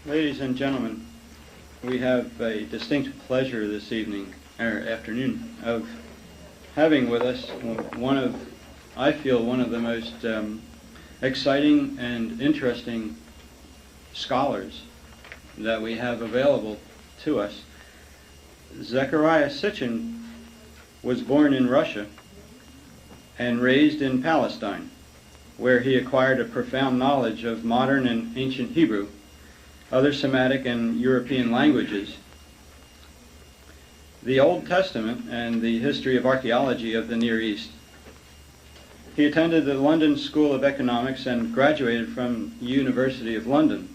Ladies and gentlemen, we have a distinct pleasure this evening, or afternoon, of having with us I feel one of the most exciting and interesting scholars that we have available to us. Zecharia Sitchin was born in Russia and raised in Palestine, where he acquired a profound knowledge of modern and ancient Hebrew, other Semitic and European languages, the Old Testament, and the history of archaeology of the Near East. He attended the London School of Economics and graduated from University of London,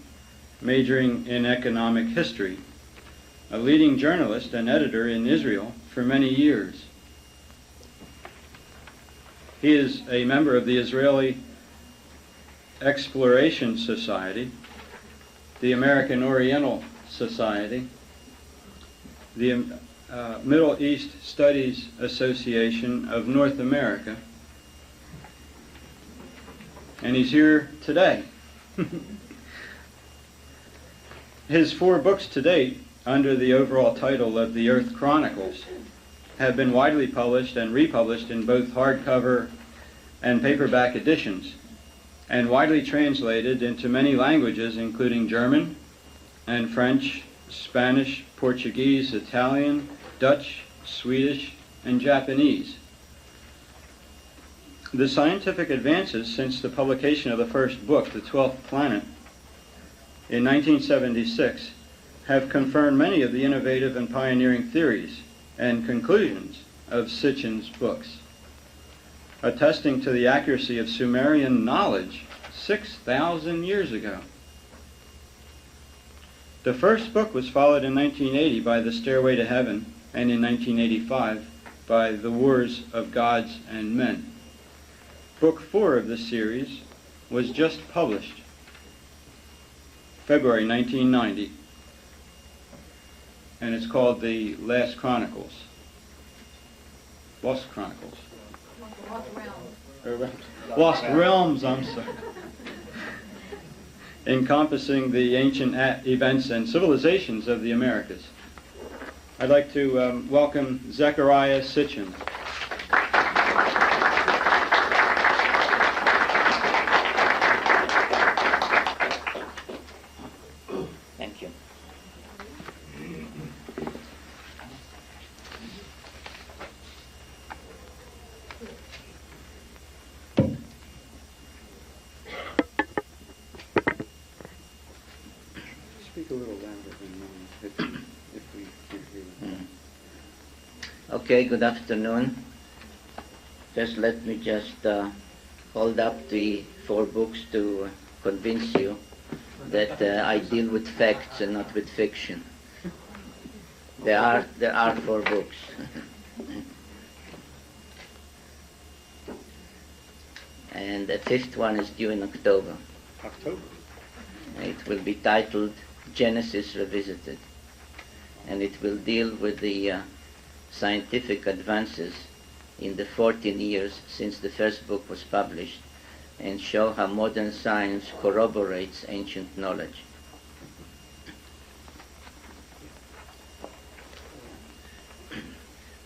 majoring in economic history, a leading journalist and editor in Israel for many years. He is a member of the Israeli Exploration Society, the American Oriental Society, the Middle East Studies Association of North America, and he's here today. His 4 books to date, under the overall title of the EARTH CHRONICLES, have been widely published and republished in both hardcover and paperback editions, and widely translated into many languages, including German and French, Spanish, Portuguese, Italian, Dutch, Swedish, and Japanese. The scientific advances since the publication of the first book, The 12th Planet, in 1976, have confirmed many of the innovative and pioneering theories and conclusions of Sitchin's books, attesting to the accuracy of Sumerian knowledge 6,000 years ago. The first book was followed in 1980 by The Stairway to Heaven, and in 1985 by The Wars of Gods and Men. Book 4 of the series was just published February 1990, and it's called The Lost Chronicles. Lost Realms, I'm sorry. Encompassing the ancient events and civilizations of the Americas. I'd like to welcome Zecharia Sitchin. Thank you. Speak a little louder if we can't hear you. Okay, good afternoon. Just let me hold up the 4 books to convince you that I deal with facts and not with fiction. There are 4 books. And the 5th one is due in October. It will be titled Genesis Revisited, and it will deal with the scientific advances in the 14 years since the first book was published, and show how modern science corroborates ancient knowledge.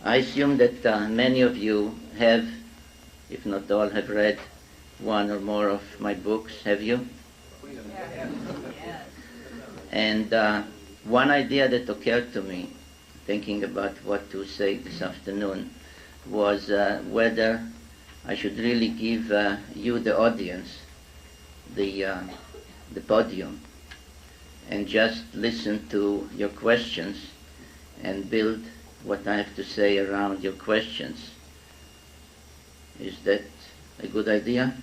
I assume that many of you have, if not all, have read one or more of my books. Have you? And one idea that occurred to me, thinking about what to say this afternoon, was whether I should really give you, the audience, the podium, and just listen to your questions and build what I have to say around your questions. Is that a good idea?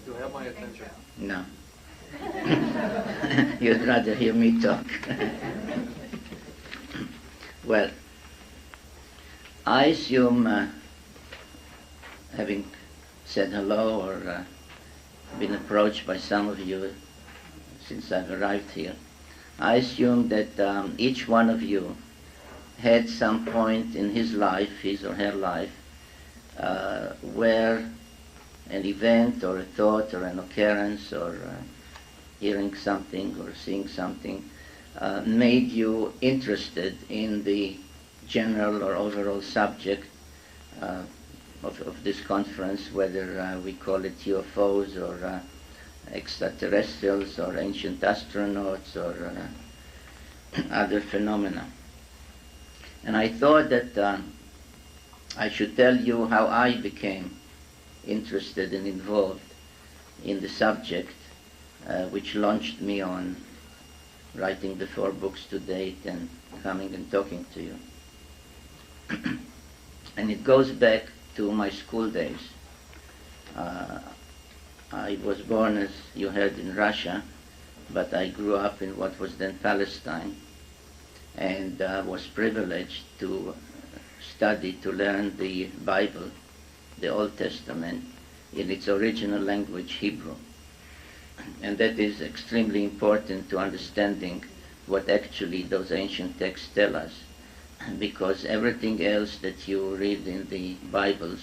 You have my attention. No. You'd rather hear me talk. Well, I assume, having said hello or been approached by some of you since I've arrived here, I assume that each one of you had some point in his life, his or her life, where an event or a thought or an occurrence or hearing something or seeing something made you interested in the general or overall subject of this conference, whether we call it UFOs or extraterrestrials or ancient astronauts or other phenomena. And I thought that I should tell you how I became interested and involved in the subject, which launched me on writing the 4 books to date and coming and talking to you. And it goes back to my school days. I was born, as you heard, in Russia, but I grew up in what was then Palestine, and was privileged to study, to learn the Bible, the Old Testament, in its original language, Hebrew. And that is extremely important to understanding what actually those ancient texts tell us, because everything else that you read in the Bibles,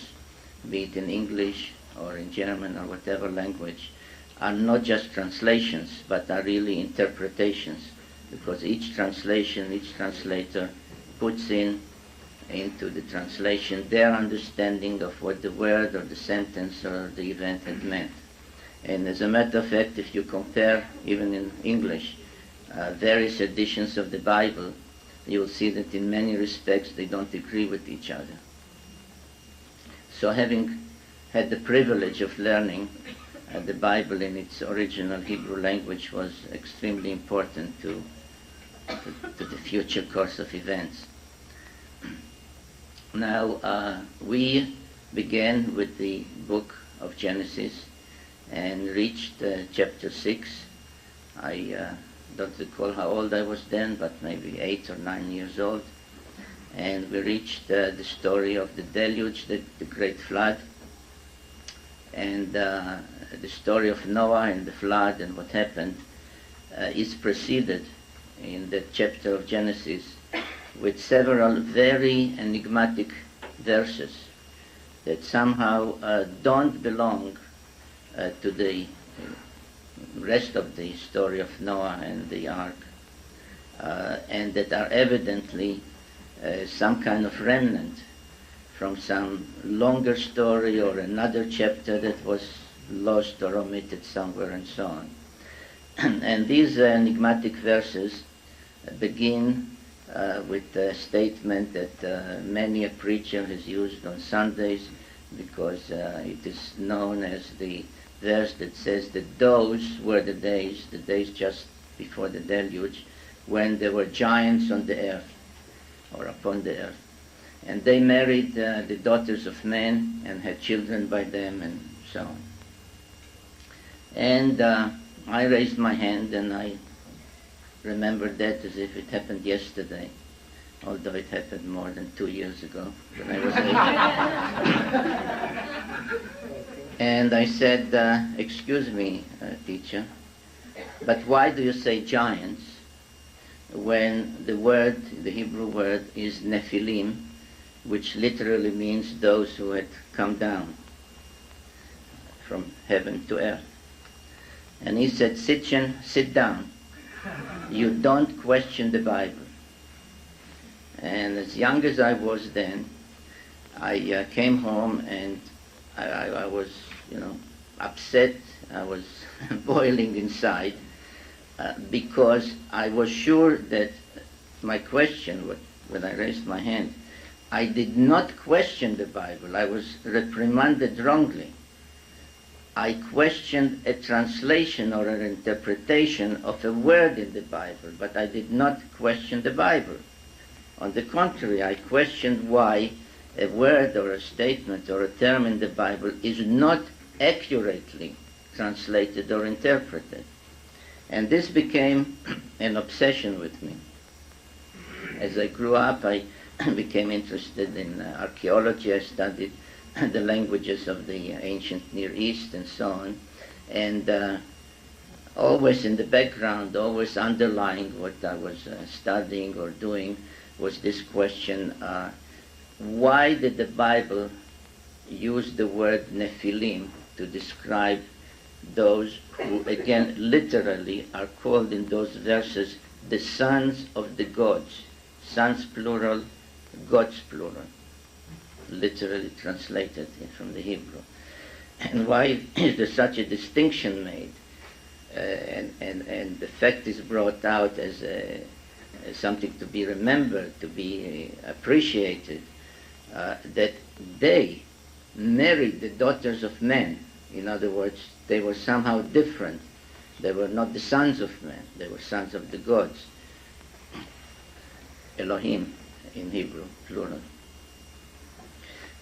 be it in English or in German or whatever language, are not just translations, but are really interpretations, because each translation, each translator puts into the translation their understanding of what the word or the sentence or the event had meant. And as a matter of fact, if you compare, even in English, various editions of the Bible, you'll see that in many respects they don't agree with each other. So having had the privilege of learning the Bible in its original Hebrew language was extremely important to the future course of events. Now, we began with the book of Genesis and reached chapter 6. I don't recall how old I was then, but maybe 8 or 9 years old. And we reached the story of the deluge, the great flood, and the story of Noah and the flood and what happened is preceded in the chapter of Genesis with several very enigmatic verses that somehow don't belong to the rest of the story of Noah and the ark, and that are evidently some kind of remnant from some longer story or another chapter that was lost or omitted somewhere and so on. And these enigmatic verses begin with a statement that many a preacher has used on Sundays, because it is known as the verse that says that those were the days just before the deluge, when there were giants on the earth, or upon the earth. And they married the daughters of men and had children by them and so on. And I raised my hand and I remembered that as if it happened yesterday, although it happened more than 2 years ago when I was 8. And I said, excuse me, teacher, but why do you say giants when the word, the Hebrew word, is Nephilim, which literally means those who had come down from heaven to earth? And he said, Sitchin, sit down. You don't question the Bible. And as young as I was then, I came home and I was, upset. I was boiling inside because I was sure that my question, when I raised my hand, I did not question the Bible. I was reprimanded wrongly. I questioned a translation or an interpretation of a word in the Bible, but I did not question the Bible. On the contrary, I questioned why a word or a statement or a term in the Bible is not accurately translated or interpreted. And this became an obsession with me. As I grew up, I became interested in archaeology. I studied the languages of the ancient Near East and so on. And always in the background, always underlying what I was studying or doing was this question, why did the Bible use the word Nephilim to describe those who, again, literally are called in those verses the sons of the gods. Sons plural, gods plural, literally translated from the Hebrew. And why is there such a distinction made? And the fact is brought out as something to be remembered, to be appreciated, that they married the daughters of men. In other words, they were somehow different. They were not the sons of men, they were sons of the gods. Elohim in Hebrew, plural.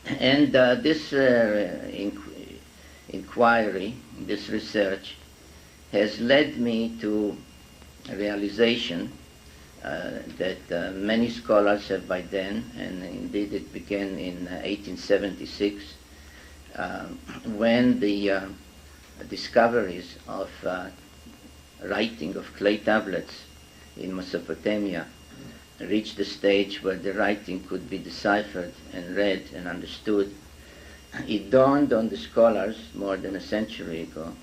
And this inquiry, this research, has led me to a realization that many scholars have by then, and indeed it began in 1876, when the discoveries of writing of clay tablets in Mesopotamia reached the stage where the writing could be deciphered and read and understood. It dawned on the scholars more than a century ago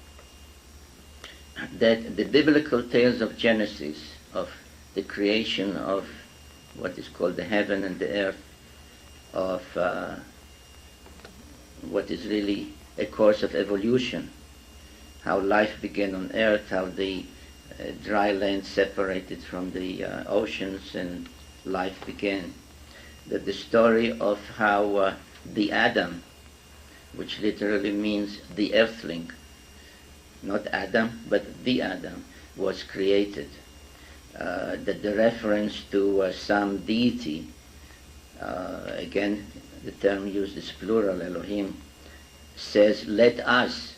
that the biblical tales of Genesis, of the creation of what is called the heaven and the earth, of what is really a course of evolution, how life began on earth, how the dry land separated from the oceans and life began. That the story of how the Adam, which literally means the earthling, not Adam, but the Adam, was created. That the reference to some deity, again, the term used is plural, Elohim, says, let us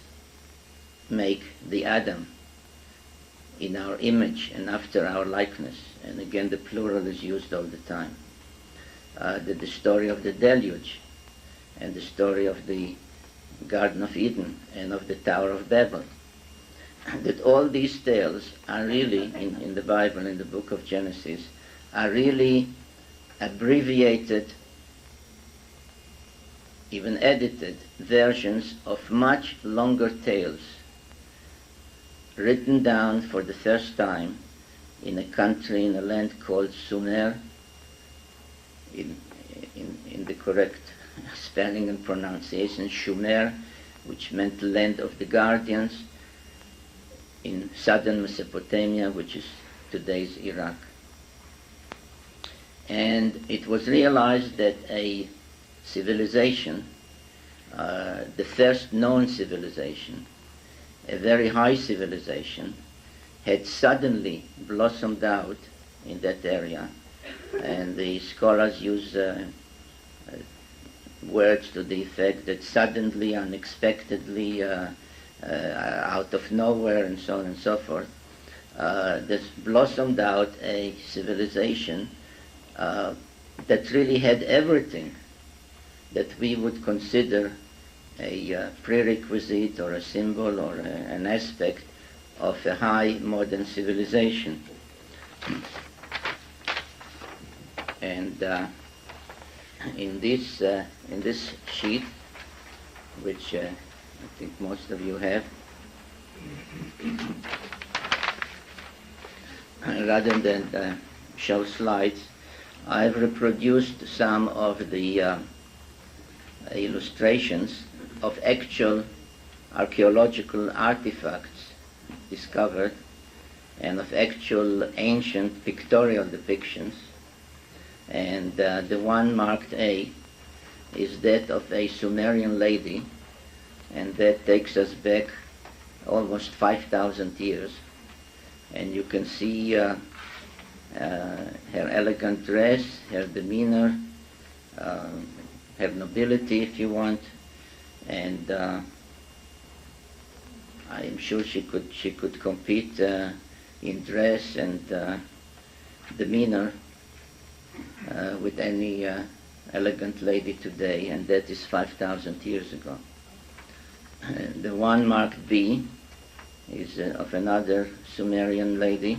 make the Adam in our image and after our likeness. And again, the plural is used all the time. The story of the deluge and the story of the Garden of Eden and of the Tower of Babel. That all these tales are really, in the Bible, in the book of Genesis, are really abbreviated, even edited versions of much longer tales, written down for the first time in a country, in a land called Sumer, in the correct spelling and pronunciation, Shumer, which meant land of the guardians, in southern Mesopotamia, which is today's Iraq. And it was realized that a civilization, the first known civilization, a very high civilization, had suddenly blossomed out in that area. And the scholars use words to the effect that suddenly, unexpectedly, out of nowhere, and so on and so forth, this blossomed out a civilization that really had everything that we would consider a prerequisite or a symbol or an aspect of a high modern civilization. And in this sheet, which I think most of you have, rather than show slides, I've reproduced some of the illustrations of actual archaeological artifacts discovered and of actual ancient pictorial depictions. And the one marked A is that of a Sumerian lady, and that takes us back almost 5,000 years. And you can see her elegant dress, her demeanor, her nobility, if you want, and I am sure she could compete in dress and demeanor with any elegant lady today, and that is 5,000 years ago. The one marked B is of another Sumerian lady,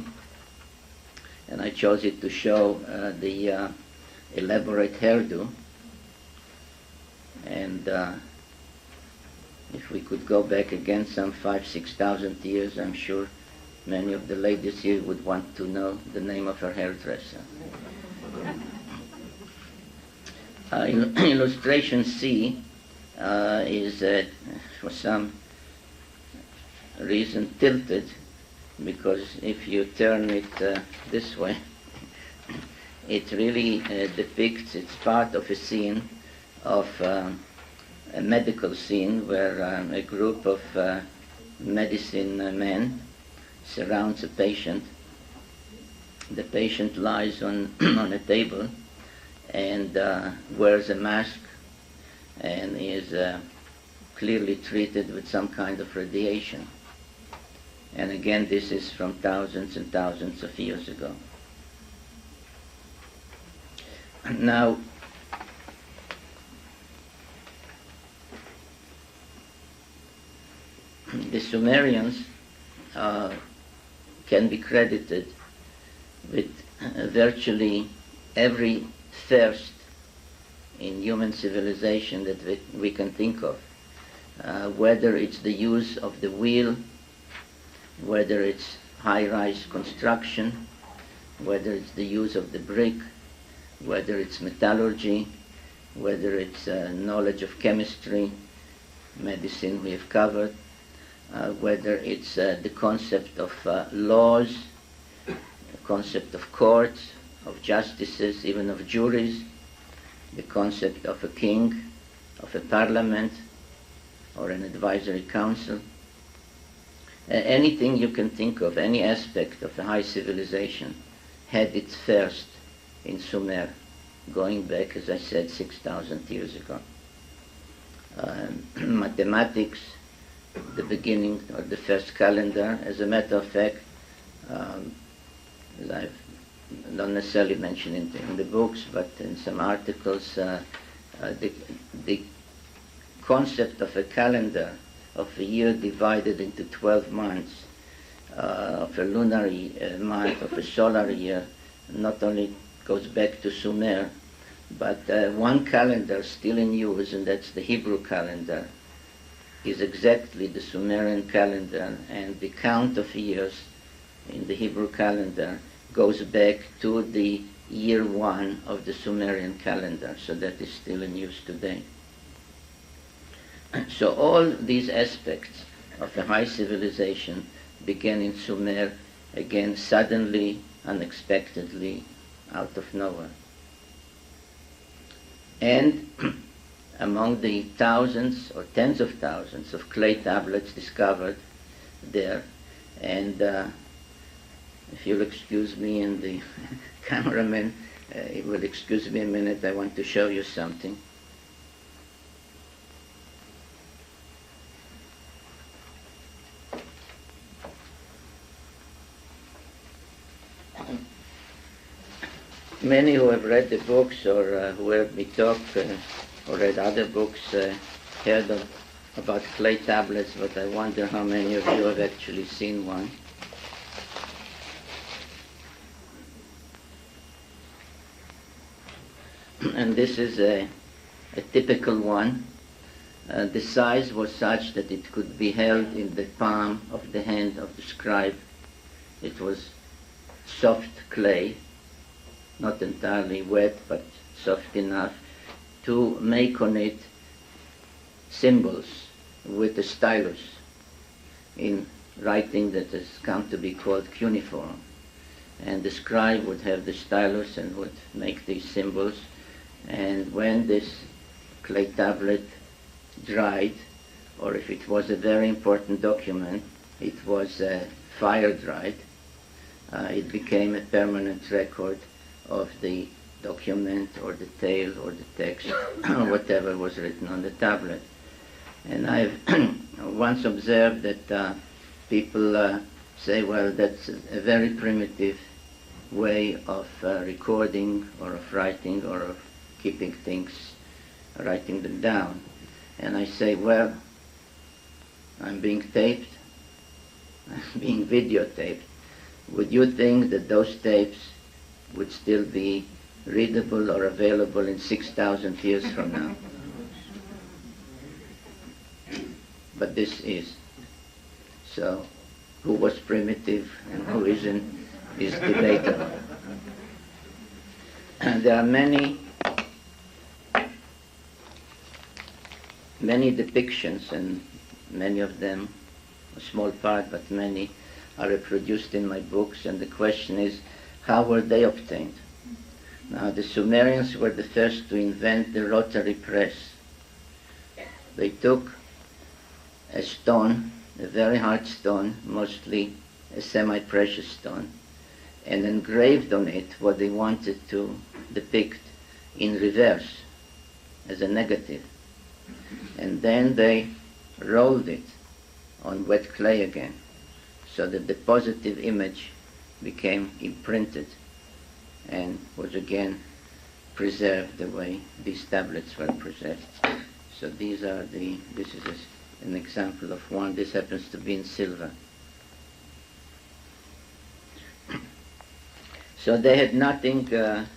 and I chose it to show the elaborate hairdo. And If we could go back again some 5,000-6,000 years, I'm sure many of the ladies here would want to know the name of her hairdresser. Illustration C is, for some reason, tilted, because if you turn it this way, it really depicts, it's part of a scene of a medical scene where a group of medicine men surrounds a patient. The patient lies on, on a table and wears a mask and is clearly treated with some kind of radiation. And again, this is from thousands and thousands of years ago. Now, the Sumerians can be credited with virtually every first in human civilization that we can think of, whether it's the use of the wheel, whether it's high-rise construction, whether it's the use of the brick, whether it's metallurgy, whether it's knowledge of chemistry, medicine we have covered, whether it's the concept of laws, the concept of courts, of justices, even of juries, the concept of a king, of a parliament, or an advisory council. Anything you can think of, any aspect of a high civilization had its first in Sumer, going back, as I said, 6,000 years ago. Mathematics, the beginning or the first calendar. As a matter of fact, as I've not necessarily mentioned in the books, but in some articles, the concept of a calendar, of a year divided into 12 months, of a lunar month, of a solar year, not only goes back to Sumer, but one calendar still in use, and that's the Hebrew calendar, is exactly the Sumerian calendar, and the count of years in the Hebrew calendar goes back to the year 1 of the Sumerian calendar, so that is still in use today. So all these aspects of a high civilization began in Sumer, again suddenly, unexpectedly, out of nowhere. And among the thousands or tens of thousands of clay tablets discovered there, and if you'll excuse me, and the cameraman will excuse me a minute, I want to show you something. Many who have read the books or who heard me talk or read other books heard about clay tablets, but I wonder how many of you have actually seen one. And this is a typical one. The size was such that it could be held in the palm of the hand of the scribe. It was soft clay, not entirely wet, but soft enough to make on it symbols with a stylus in writing that has come to be called cuneiform. And the scribe would have the stylus and would make these symbols. And when this clay tablet dried, or if it was a very important document, it was fire dried, it became a permanent record of the document or the tale or the text or whatever was written on the tablet. And I've once observed that people say, well, that's a very primitive way of recording or of writing or of keeping things, writing them down. And I say, well, I'm being taped, I'm being videotaped. Would you think that those tapes would still be readable or available in 6,000 years from now? but this is. So who was primitive and who isn't is debatable. And there are many depictions, and many of them, a small part, but many, are reproduced in my books, and the question is, how were they obtained? Now, the Sumerians were the first to invent the rotary press. They took a stone, a very hard stone, mostly a semi-precious stone, and engraved on it what they wanted to depict in reverse, as a negative. And then they rolled it on wet clay again, so that the positive image became imprinted and was again preserved the way these tablets were preserved. So this is an example of one. This happens to be in silver. So they had nothing that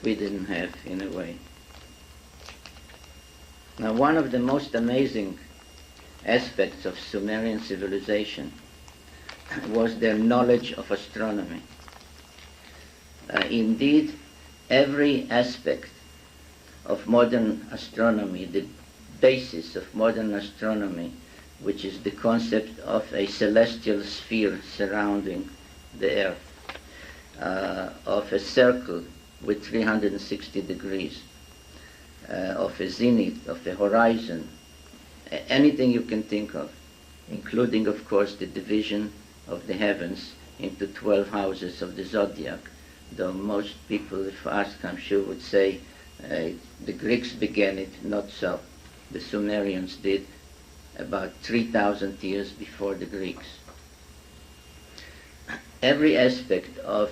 we didn't have, in a way. Now, one of the most amazing aspects of Sumerian civilization was their knowledge of astronomy. Indeed, every aspect of modern astronomy, the basis of modern astronomy, which is the concept of a celestial sphere surrounding the Earth, of a circle with 360 degrees, of a zenith, of a horizon, anything you can think of, including, of course, the division of the heavens into 12 houses of the zodiac, though most people, if asked, I'm sure, would say the Greeks began it. Not so. The Sumerians did about 3,000 years before the Greeks. Every aspect of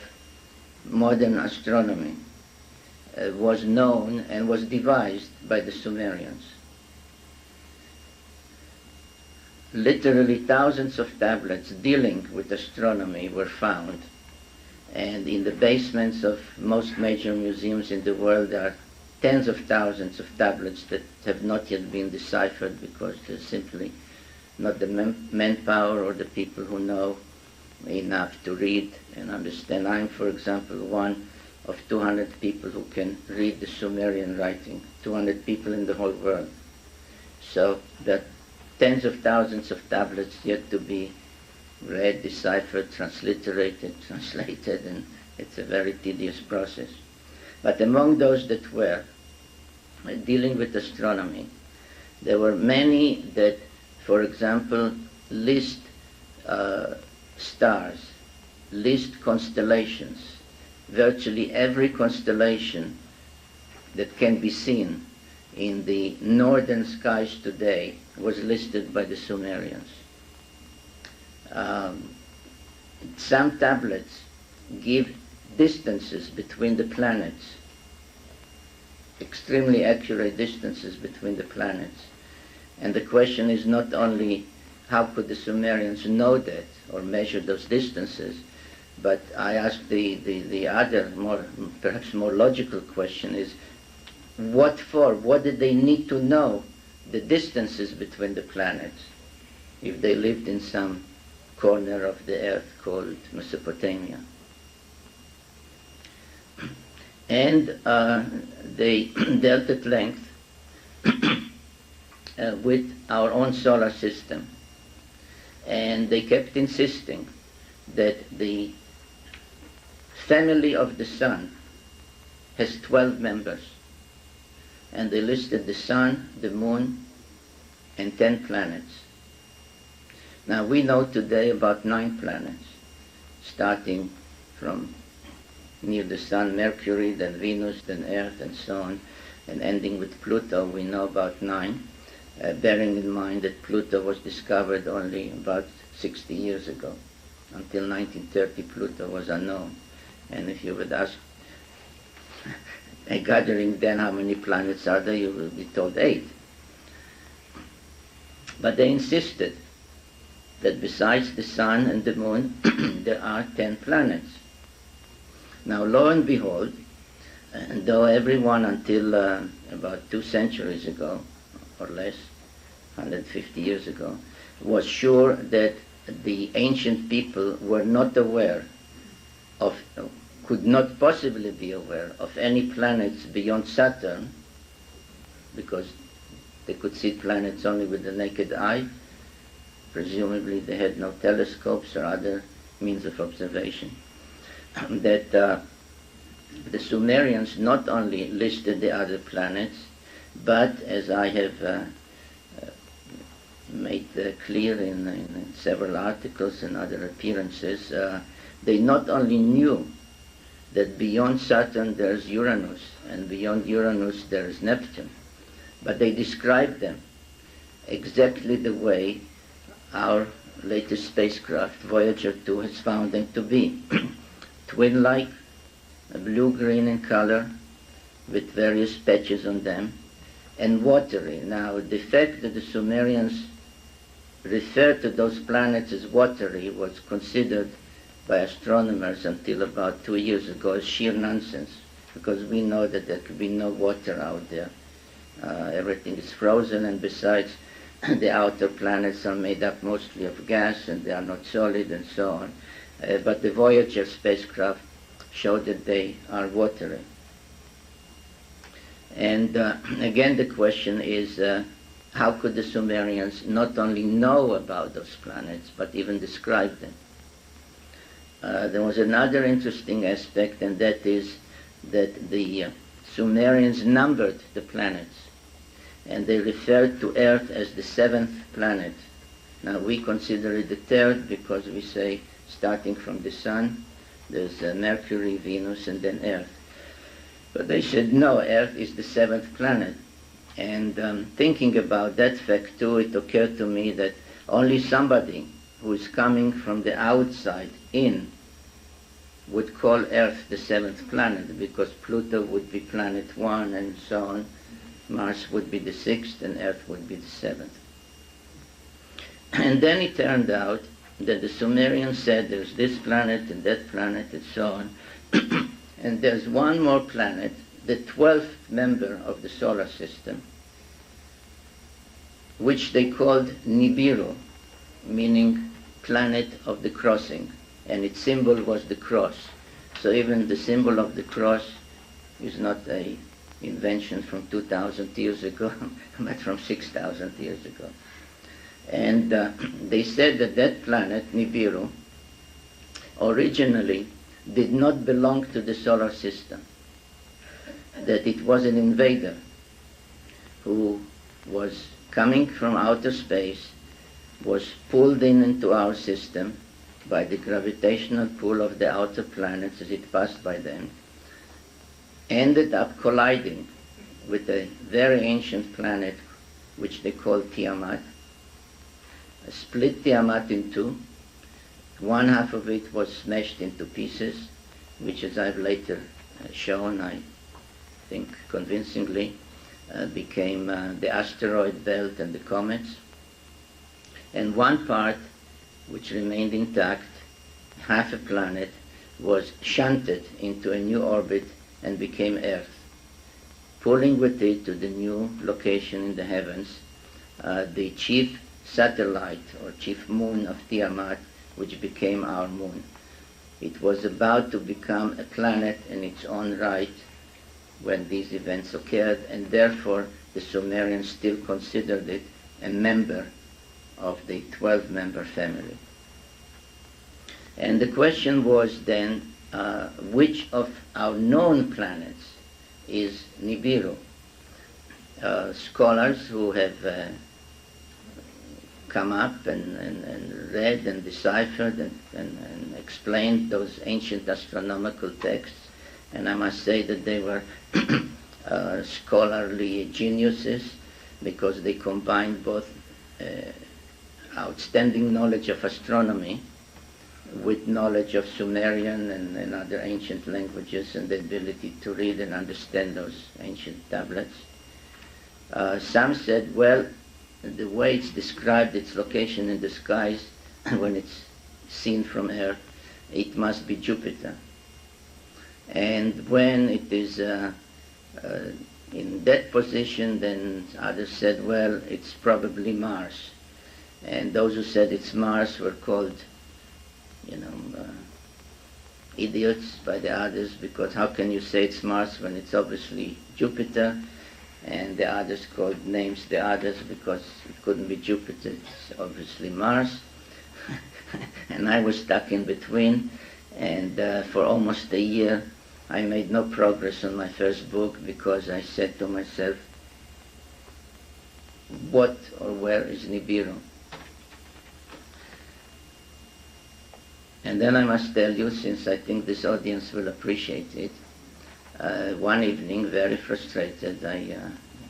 modern astronomy was known and was devised by the Sumerians. Literally thousands of tablets dealing with astronomy were found, and in the basements of most major museums in the world there are tens of thousands of tablets that have not yet been deciphered because there's simply not the manpower or the people who know enough to read and understand. I'm, for example, one of 200 people who can read the Sumerian writing, 200 people in the whole world. So there are tens of thousands of tablets yet to be read, deciphered, transliterated, translated, and it's a very tedious process. But among those that were dealing with astronomy, there were many that, for example, list stars, list constellations. Virtually every constellation that can be seen in the northern skies today was listed by the Sumerians. Some tablets give distances between the planets, extremely accurate distances between the planets. And the question is not only how could the Sumerians know that or measure those distances, but I ask the other, perhaps more logical question is, what for? What did they need to know the distances between the planets if they lived in some corner of the earth called Mesopotamia? And they dealt at length with our own solar system. And they kept insisting that the family of the sun has 12 members. And they listed the sun, the moon, and 10 planets. Now we know today about 9 planets, starting from near the sun, Mercury, then Venus, then Earth, and so on, and ending with Pluto. We know about 9, bearing in mind that Pluto was discovered only about 60 years ago. Until 1930, Pluto was unknown. And if you would ask a gathering then how many planets are there, you will be told 8. But they insisted that besides the sun and the moon, there are 10 planets. Now, lo and behold, though everyone until about 2 centuries ago, or less, 150 years ago, was sure that the ancient people were not aware of, could not possibly be aware of any planets beyond Saturn, because they could see planets only with the naked eye. Presumably they had no telescopes or other means of observation. That the Sumerians not only listed the other planets, but as I have made clear in several articles and other appearances, they not only knew that beyond Saturn there's Uranus, and beyond Uranus there's Neptune, but they described them exactly the way our latest spacecraft, Voyager 2, has found them to be. Twin-like, blue-green in color, with various patches on them, and watery. Now, the fact that the Sumerians referred to those planets as watery was considered by astronomers until about 2 years ago as sheer nonsense, because we know that there could be no water out there. Everything is frozen, and besides, the outer planets are made up mostly of gas, and they are not solid, and so on. But the Voyager spacecraft showed that they are watery. And again, the question is, how could the Sumerians not only know about those planets, but even describe them? There was another interesting aspect, and that is that the Sumerians numbered the planets, and they referred to Earth as the 7th planet. Now, we consider it the 3rd because we say, starting from the Sun, there's Mercury, Venus, and then Earth. But they said, no, Earth is the 7th planet. And thinking about that fact too, it occurred to me that only somebody who is coming from the outside in would call Earth the 7th planet, because Pluto would be planet 1 and so on. Mars would be the 6th and Earth would be the 7th. And then it turned out that the Sumerians said there's this planet and that planet and so on. And there's one more planet, the 12th member of the solar system, which they called Nibiru, meaning planet of the crossing. And its symbol was the cross. So even the symbol of the cross is not a invention from 2,000 years ago, but from 6,000 years ago. And they said that that planet, Nibiru, originally did not belong to the solar system, that it was an invader who was coming from outer space, was pulled into our system by the gravitational pull of the outer planets as it passed by them, ended up colliding with a very ancient planet which they call Tiamat, split Tiamat in two. One half of it was smashed into pieces, which, as I've later shown, I think convincingly, became the asteroid belt and the comets. And one part, which remained intact, half a planet, was shunted into a new orbit and became Earth, pulling with it to the new location in the heavens, the chief satellite or chief moon of Tiamat, which became our moon. It was about to become a planet in its own right when these events occurred, and therefore the Sumerians still considered it a member of the 12-member family. And the question was then, which of our known planets is Nibiru? Scholars who have come up and read and deciphered and explained those ancient astronomical texts, and I must say that they were scholarly geniuses, because they combined both outstanding knowledge of astronomy with knowledge of Sumerian and other ancient languages, and the ability to read and understand those ancient tablets. Some said, well, the way it's described, its location in the skies, when it's seen from Earth, it must be Jupiter. And when it is in that position, then others said, well, it's probably Mars. And those who said it's Mars were called, idiots by the others, because how can you say it's Mars when it's obviously Jupiter? And the others called names the others because it couldn't be Jupiter, it's obviously Mars. And I was stuck in between, and for almost a year I made no progress on my first book because I said to myself, what or where is Nibiru? And then I must tell you, since I think this audience will appreciate it, one evening, very frustrated, I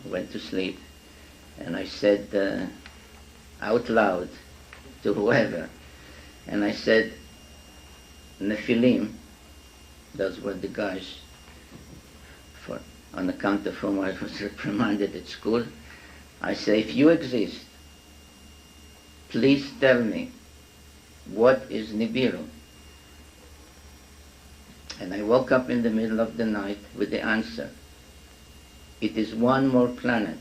went to sleep, and I said out loud to whoever, and I said, Nephilim, those were the guys on account of whom I was reprimanded at school. I say, if you exist, please tell me, what is Nibiru? And I woke up in the middle of the night with the answer. It is one more planet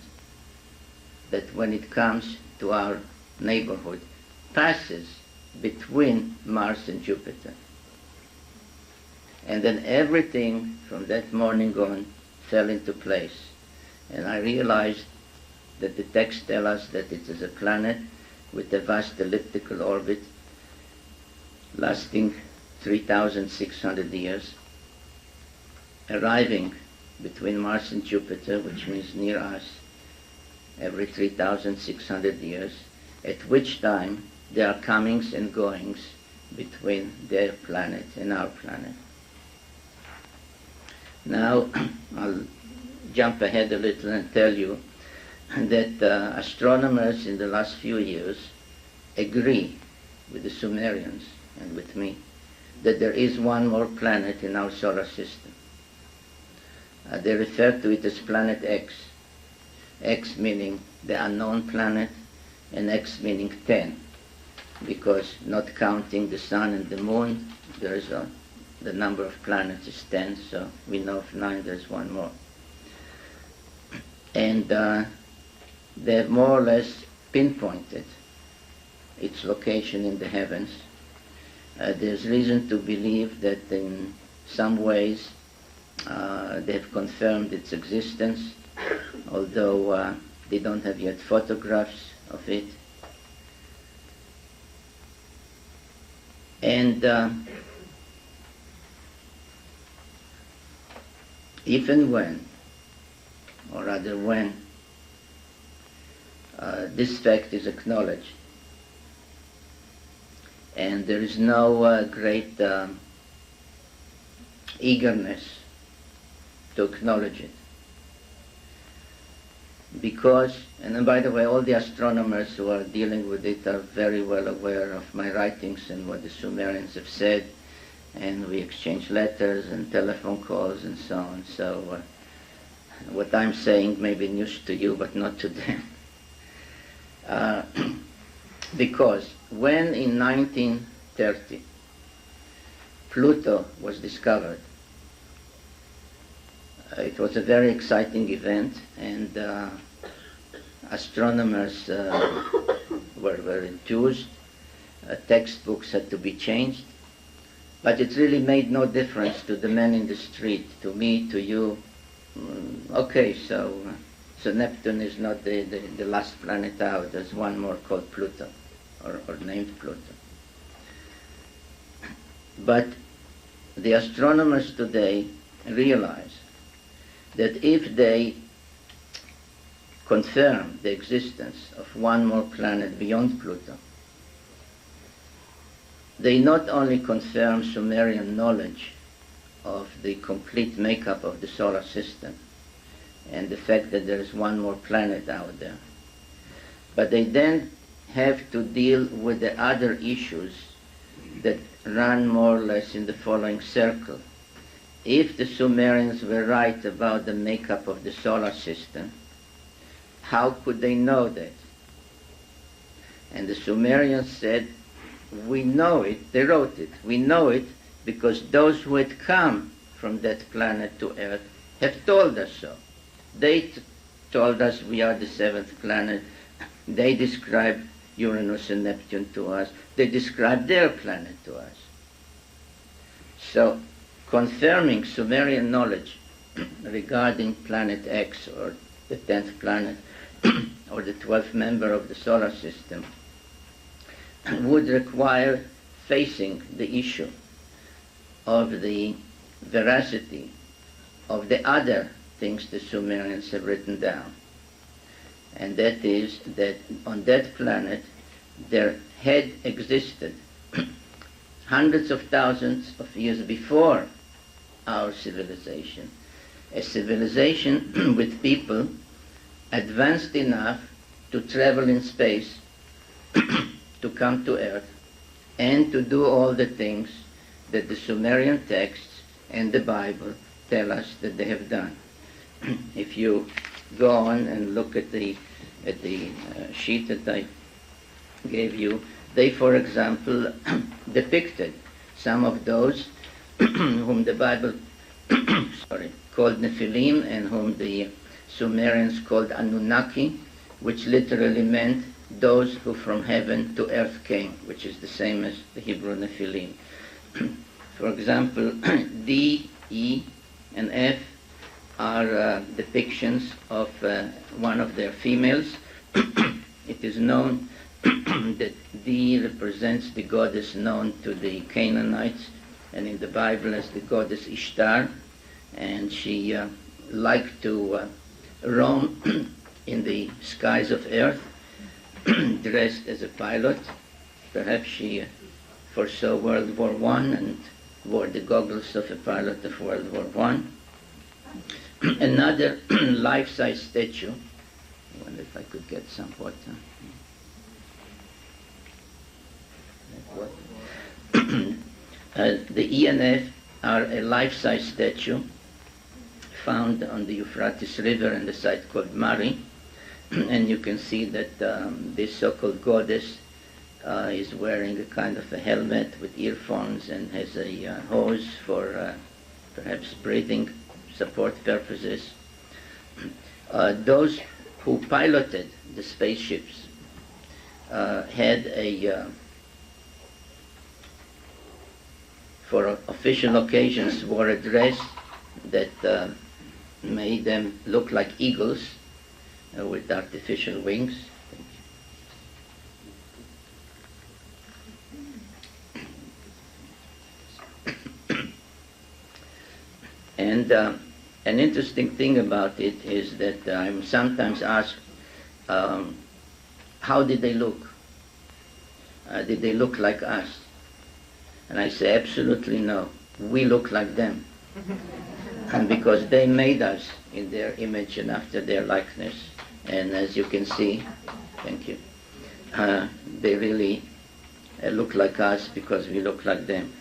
that when it comes to our neighborhood passes between Mars and Jupiter. And then everything from that morning on fell into place. And I realized that the texts tell us that it is a planet with a vast elliptical orbit lasting 3,600 years, arriving between Mars and Jupiter, which means near us, every 3,600 years, at which time there are comings and goings between their planet and our planet. Now, I'll jump ahead a little and tell you that astronomers in the last few years agree with the Sumerians and with me that there is one more planet in our solar system. They refer to it as planet X. X meaning the unknown planet, and X meaning 10, because not counting the sun and the moon, the number of planets is 10, so we know of 9, there's one more. And they have more or less pinpointed its location in the heavens. There's reason to believe that in some ways they have confirmed its existence, although they don't have yet photographs of it. And if and when, or rather when, this fact is acknowledged, and there is no great eagerness to acknowledge it. Because, and by the way, all the astronomers who are dealing with it are very well aware of my writings and what the Sumerians have said, and we exchange letters and telephone calls and so on. So what I'm saying may be news to you, but not to them. Because when in 1930 Pluto was discovered, it was a very exciting event, and astronomers were enthused. Textbooks had to be changed, but it really made no difference to the man in the street, to me, to you. Okay, so Neptune is not the last planet out. There's one more called Pluto, or named Pluto. But the astronomers today realize that if they confirm the existence of one more planet beyond Pluto, they not only confirm Sumerian knowledge of the complete makeup of the solar system and the fact that there is one more planet out there, but they then have to deal with the other issues that run more or less in the following circle. If the Sumerians were right about the makeup of the solar system, how could they know that? And the Sumerians said, we know it, they wrote it, we know it because those who had come from that planet to Earth have told us so. They told us we are the seventh planet. They described Uranus and Neptune to us. They described their planet to us. So, confirming Sumerian knowledge regarding planet X, or the 10th planet, or the 12th member of the solar system, would require facing the issue of the veracity of the other things the Sumerians have written down. And that is that on that planet there had existed hundreds of thousands of years before our civilization, a civilization with people advanced enough to travel in space, to come to Earth, and to do all the things that the Sumerian texts and the Bible tell us that they have done. If you go on and look at the sheet that I gave you, they, for example, depicted some of those whom the Bible called Nephilim, and whom the Sumerians called Anunnaki, which literally meant those who from heaven to earth came, which is the same as the Hebrew Nephilim. For example, D, E, and F are depictions of one of their females. It is known that D represents the goddess known to the Canaanites and in the Bible as the goddess Ishtar, and she liked to roam in the skies of earth dressed as a pilot. Perhaps she foresaw World War I and wore the goggles of a pilot of World War I. Another life-size statue. I wonder if I could get some water. The E and F are a life-size statue found on the Euphrates River in the site called Mari. And you can see that this so-called goddess is wearing a kind of a helmet with earphones and has a hose for perhaps breathing support purposes. Those who piloted the spaceships had for official occasions, wore a dress that made them look like eagles with artificial wings. And an interesting thing about it is that I'm sometimes asked, how did they look? Did they look like us? And I say, absolutely no. We look like them. And because they made us in their image and after their likeness. And as you can see, thank you, they really look like us because we look like them.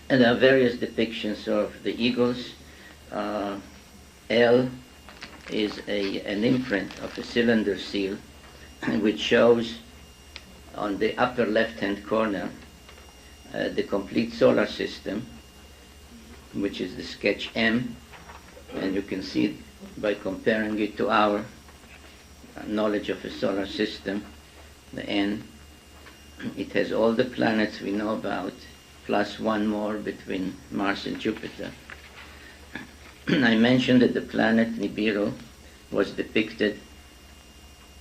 And there are various depictions of the eagles. L is an imprint of a cylinder seal, which shows on the upper left-hand corner the complete solar system, which is the sketch M, and you can see by comparing it to our knowledge of a solar system, the N. It has all the planets we know about, plus one more between Mars and Jupiter. I mentioned that the planet Nibiru was depicted,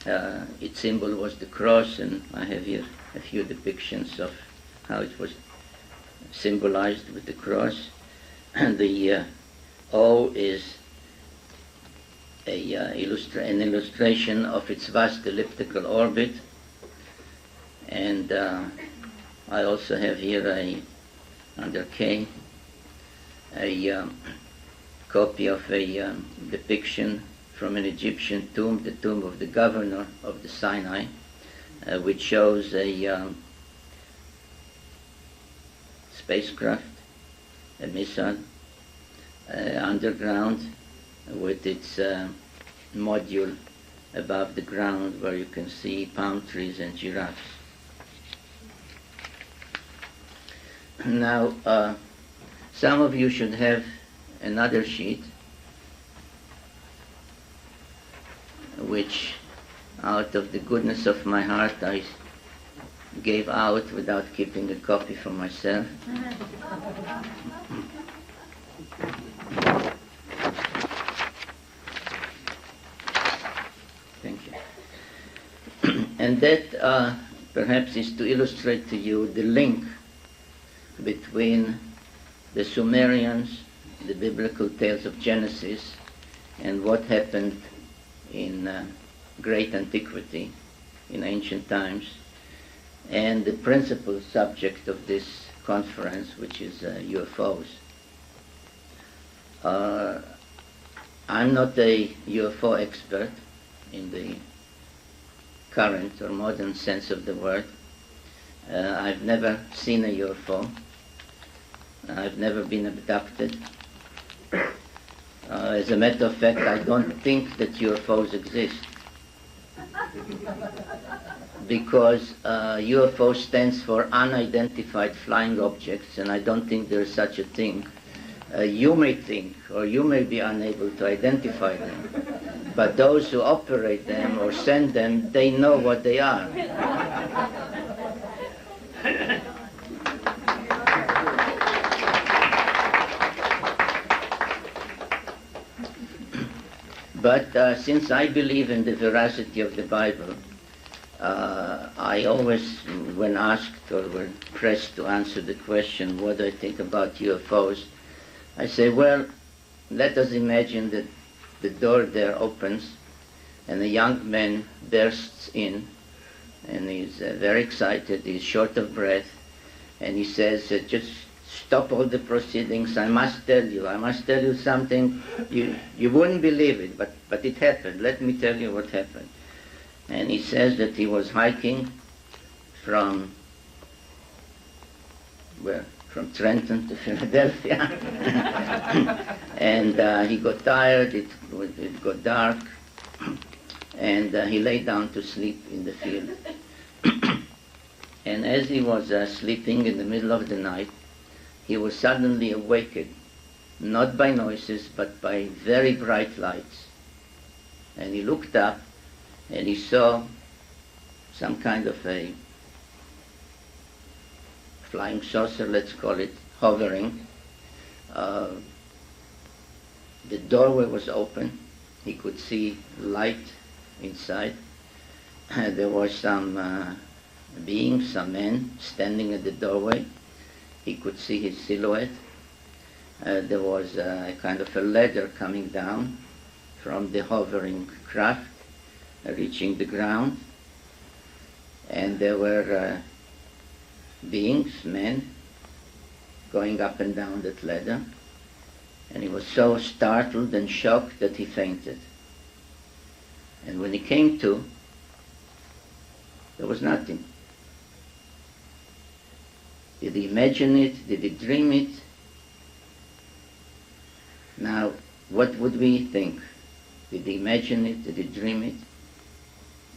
its symbol was the cross, and I have here a few depictions of how it was symbolized with the cross. And the O is an illustration of its vast elliptical orbit. And I also have here under K, a copy of a depiction from an Egyptian tomb, the tomb of the governor of the Sinai, which shows a spacecraft, a missile, underground, with its module above the ground, where you can see palm trees and giraffes. Now, some of you should have another sheet which out of the goodness of my heart I gave out without keeping a copy for myself. Thank you. And that perhaps is to illustrate to you the link between the Sumerians, the biblical tales of Genesis, and what happened in great antiquity, in ancient times, and the principal subject of this conference, which is UFOs. I'm not a UFO expert in the current or modern sense of the word. I've never seen a UFO. I've never been abducted. As a matter of fact, I don't think that UFOs exist. Because UFO stands for unidentified flying objects, and I don't think there is such a thing. You may think, or you may be unable to identify them, but those who operate them or send them, they know what they are. But since I believe in the veracity of the Bible, I always, when asked or when pressed to answer the question, what do I think about UFOs, I say, well, let us imagine that the door there opens and a young man bursts in, and he's very excited, he's short of breath, and he says, just stop all the proceedings, I must tell you something, you wouldn't believe it, but it happened, let me tell you what happened. And he says that he was hiking from Trenton to Philadelphia, and he got tired, it got dark, and he lay down to sleep in the field. And as he was sleeping in the middle of the night, he was suddenly awakened, not by noises, but by very bright lights. And he looked up, and he saw some kind of a flying saucer, let's call it, hovering. The doorway was open. He could see light inside. There were some beings, some men, standing at the doorway. He could see his silhouette. There was a kind of a ladder coming down from the hovering craft, reaching the ground. And there were beings, men, going up and down that ladder. And he was so startled and shocked that he fainted. And when he came to, there was nothing. Did he imagine it? Did he dream it? Now, what would we think? Did he imagine it? Did he dream it?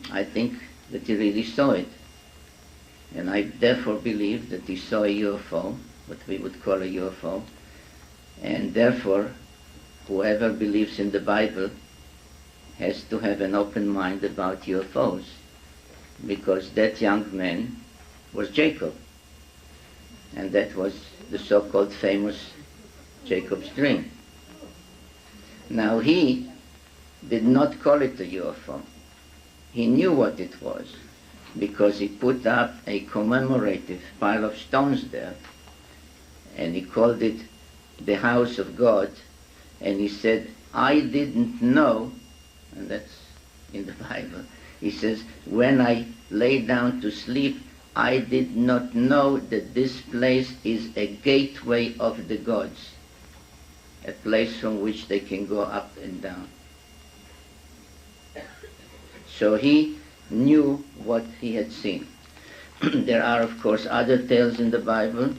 I think that he really saw it. And I therefore believe that he saw a UFO, what we would call a UFO. And therefore, whoever believes in the Bible has to have an open mind about UFOs, because that young man was Jacob. And that was the so-called famous Jacob's dream. Now he did not call it a UFO. He knew what it was, because he put up a commemorative pile of stones there, and he called it the house of God, and he said, I didn't know, and that's in the Bible, he says, when I lay down to sleep, I did not know that this place is a gateway of the gods, a place from which they can go up and down. So he knew what he had seen. There are, of course, other tales in the Bible.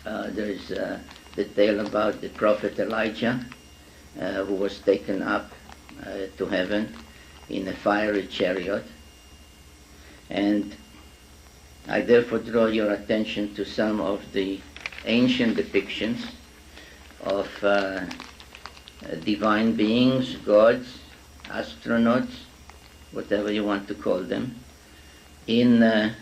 There is the tale about the prophet Elijah, who was taken up to heaven in a fiery chariot. And I therefore draw your attention to some of the ancient depictions of divine beings, gods, astronauts, whatever you want to call them, in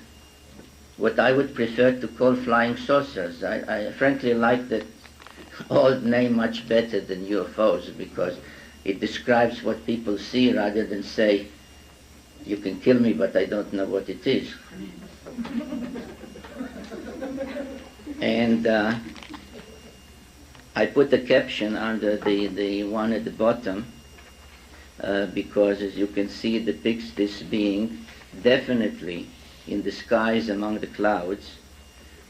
what I would prefer to call flying saucers. I frankly like that old name much better than UFOs because it describes what people see rather than say, you can kill me, but I don't know what it is. And I put a caption under the one at the bottom because, as you can see, it depicts this being definitely in the skies among the clouds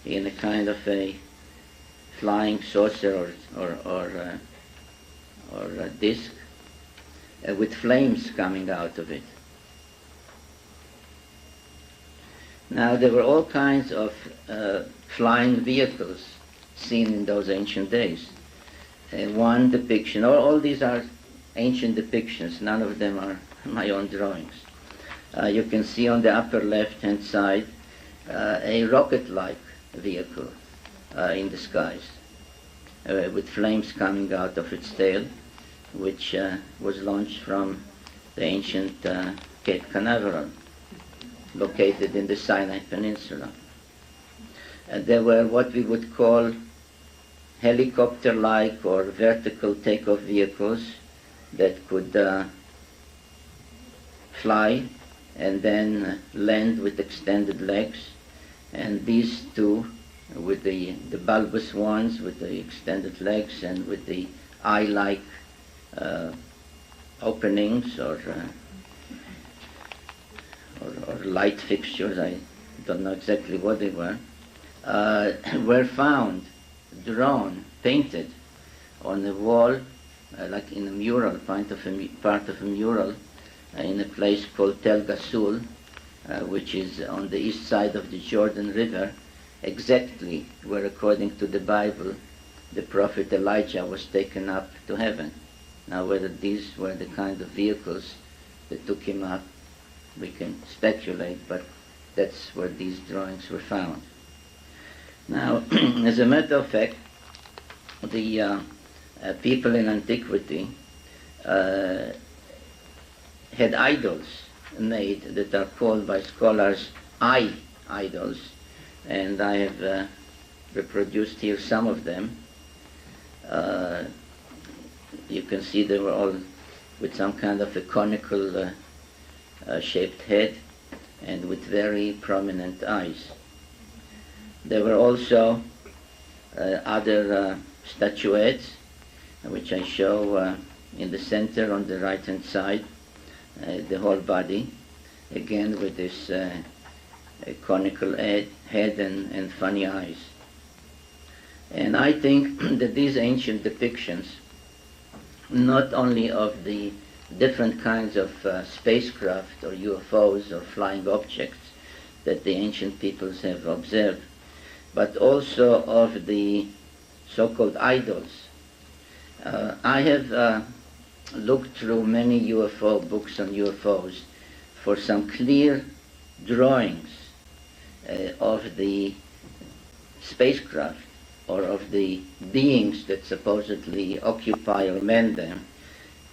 in a kind of a flying saucer or a disc with flames coming out of it. Now, there were all kinds of flying vehicles seen in those ancient days. One depiction, all these are ancient depictions, none of them are my own drawings. You can see on the upper left-hand side a rocket-like vehicle in the skies with flames coming out of its tail, which was launched from the ancient Cape Canaveral, located in the Sinai Peninsula. There were what we would call helicopter-like or vertical takeoff vehicles that could fly and then land with extended legs. And these two, with the bulbous ones, with the extended legs and with the eye-like openings or light fixtures, I don't know exactly what they were found, drawn, painted on the wall, like in a mural, part of a mural, in a place called Tel Gasul, which is on the east side of the Jordan River, exactly where, according to the Bible, the prophet Elijah was taken up to heaven. Now, whether these were the kind of vehicles that took him up, we can speculate, but that's where these drawings were found. Now, as a matter of fact, the people in antiquity had idols made that are called by scholars eye idols, and I have reproduced here some of them. You can see they were all with some kind of a conical shaped head and with very prominent eyes. There were also other statuettes, which I show in the center on the right-hand side, the whole body, again with this conical head and funny eyes. And I think that these ancient depictions, not only of the different kinds of spacecraft or UFOs or flying objects that the ancient peoples have observed, but also of the so-called idols. I have looked through many UFO books on UFOs for some clear drawings of the spacecraft or of the beings that supposedly occupy or man them.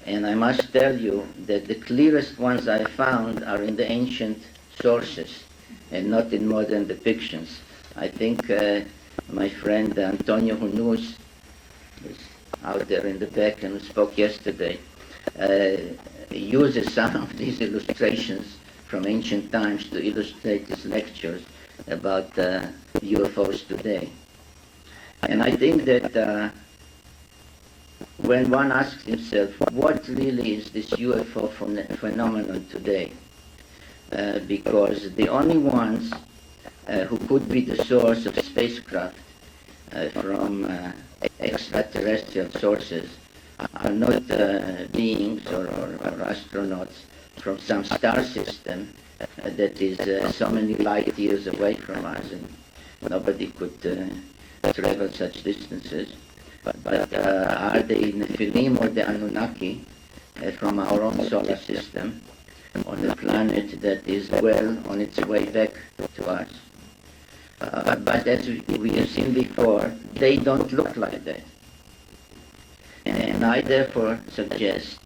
And I must tell you that the clearest ones I found are in the ancient sources and not in modern depictions. I think my friend Antonio Hunus is out there in the back and spoke yesterday, uses some of these illustrations from ancient times to illustrate his lectures about UFOs today. And I think that when one asks himself, what really is this UFO phenomenon today? Because the only ones who could be the source of spacecraft from extraterrestrial sources are not beings or astronauts from some star system that is so many light years away from us, and nobody could travel such distances. But are they Nephilim or the Anunnaki from our own solar system on a planet that is well on its way back to us? But as we have seen before, they don't look like that. And I therefore suggest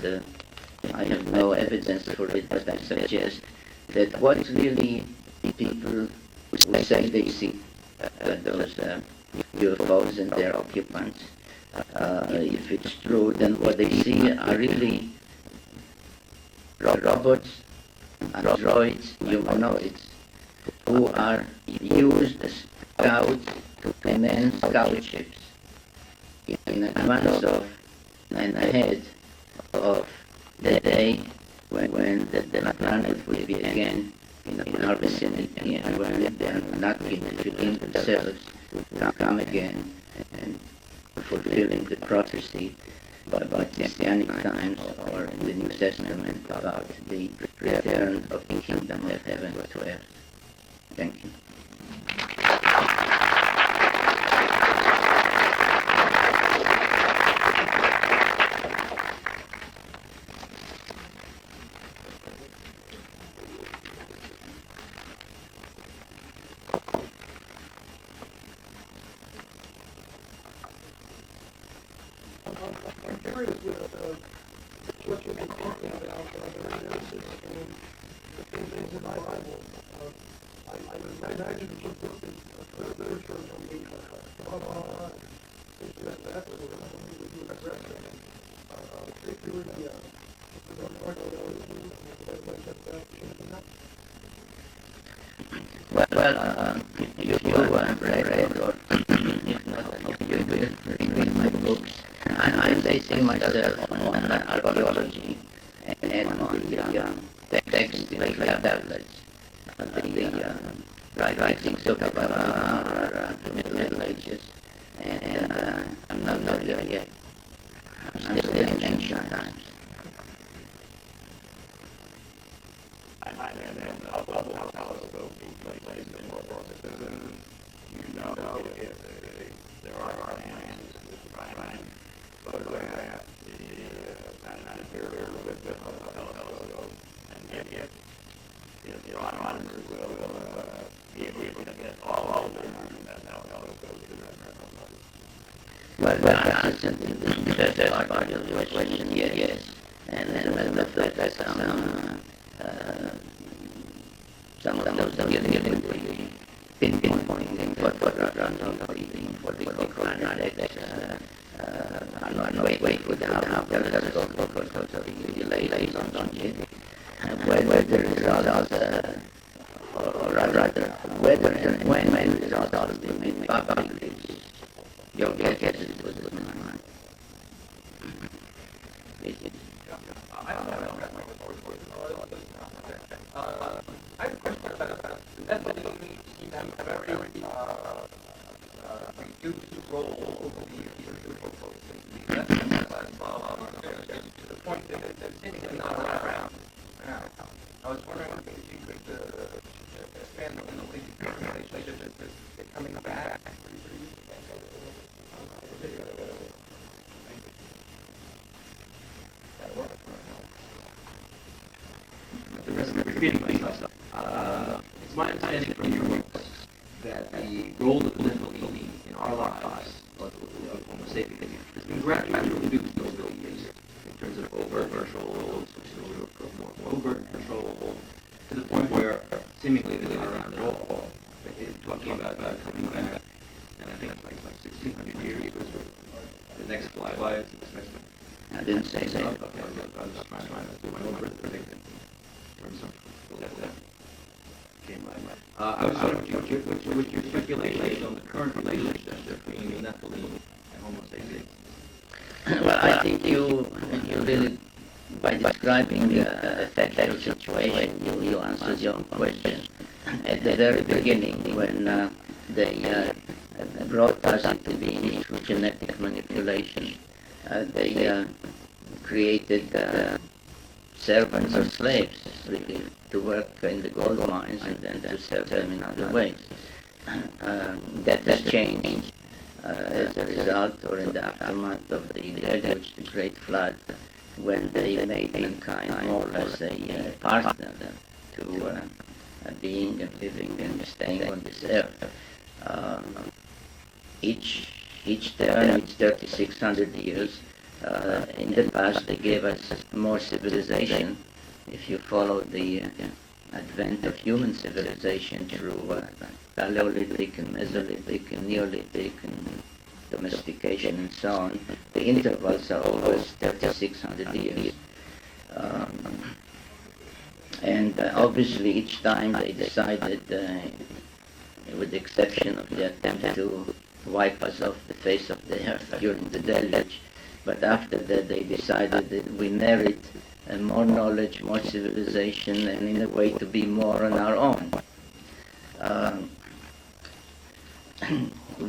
I have no evidence for it, but I suggest that what really people who say they see those UFOs and their occupants, if it's true, then what they see are really robots, androids, humanoids, who are used as scouts to command scout ships in advance of and ahead of the day when the planet will be again in our vicinity, and when they're not feeling themselves will come again and fulfilling the prophecy by Messianic times or in the New Testament about the return of the kingdom of heaven to earth. Thank you. I'm curious with what you've been talking about analysis and the things in my Bible. I imagine that this is a literature from the Kabbalah, that sort of thing that you address, particularly you read or if not, you will read my books. I'm basing myself on archaeology and on the texts like tablets, the writings of Kabbalah or the Middle Ages, and I'm not there yet. I'm still in ancient times. Well, that's the part of your question, yes. And then the fact that some of those really pinpointing what runs on the chronoletics are not wait for the telescope because of the delays on it. Whether the results, or rather, whether and when the results will be made public, your guess is as good as mine. I have a question about that. Ethically, seem to have a very reduced role over the years. To the point that it's seemingly not around now. I was wondering if you could expand on the relationship that's coming back. It's my understanding from your works that the role of political meaning in our lives, or Homo sapiens, has been gradually reduced over the years in terms of overt control, more overt control, to the point where seemingly they're not around at all. Talking about coming back, and I think like 1,600 years was the next flyby is expected. I didn't say that. Okay, I was just trying to do my own prediction. I was wondering what's your speculation on the current relationship between Nephilim and Homo sapiens? Well, I think you really, by describing the factual situation, you answered your own question. At the very beginning, when they brought us into being through genetic manipulation, they created servants or slaves, really, to work in the gold mines and then to serve them in other ways. That has changed as a result or in the aftermath of the deluge, the Great Flood, when they made mankind more or less a partner to being and living and staying on this earth. Each term, each 3,600 years, In the past, they gave us more civilization. If you follow the advent of human civilization through Paleolithic and Mesolithic and Neolithic and domestication and so on, the intervals are always 3,600 years. And obviously each time they decided, with the exception of the attempt to wipe us off the face of the earth during the deluge, but after that they decided that we merit more knowledge, more civilization, and in a way to be more on our own.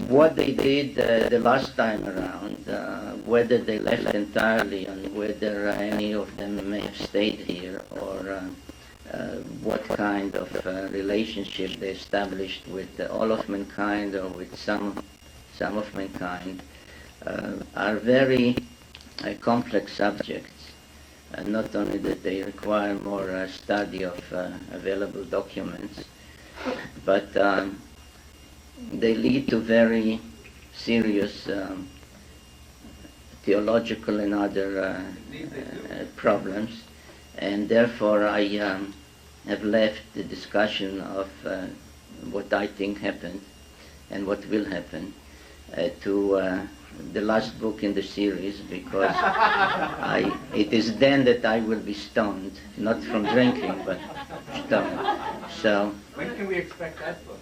What they did the last time around, whether they left entirely and whether any of them may have stayed here, or what kind of relationship they established with all of mankind or with some of mankind, are very complex subjects. Not only that they require more study of available documents, but they lead to very serious theological and other problems, and therefore I have left the discussion of what I think happened and what will happen to the last book in the series, because it is then that I will be stoned, not from drinking, but stoned. So, when can we expect that book?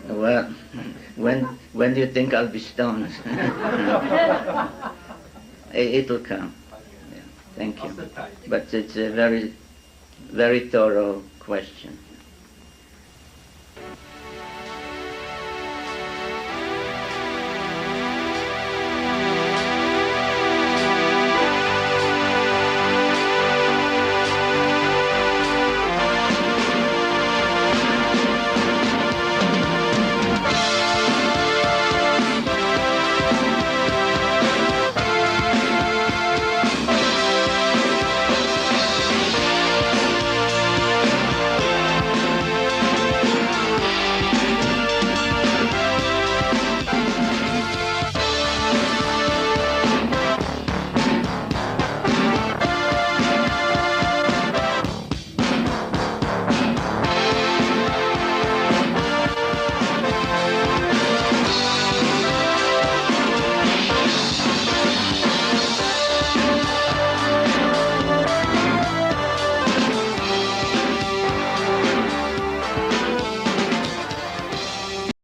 Well, when do you think I'll be stoned? It will come. Yeah, thank you. But it's a very, very thorough question.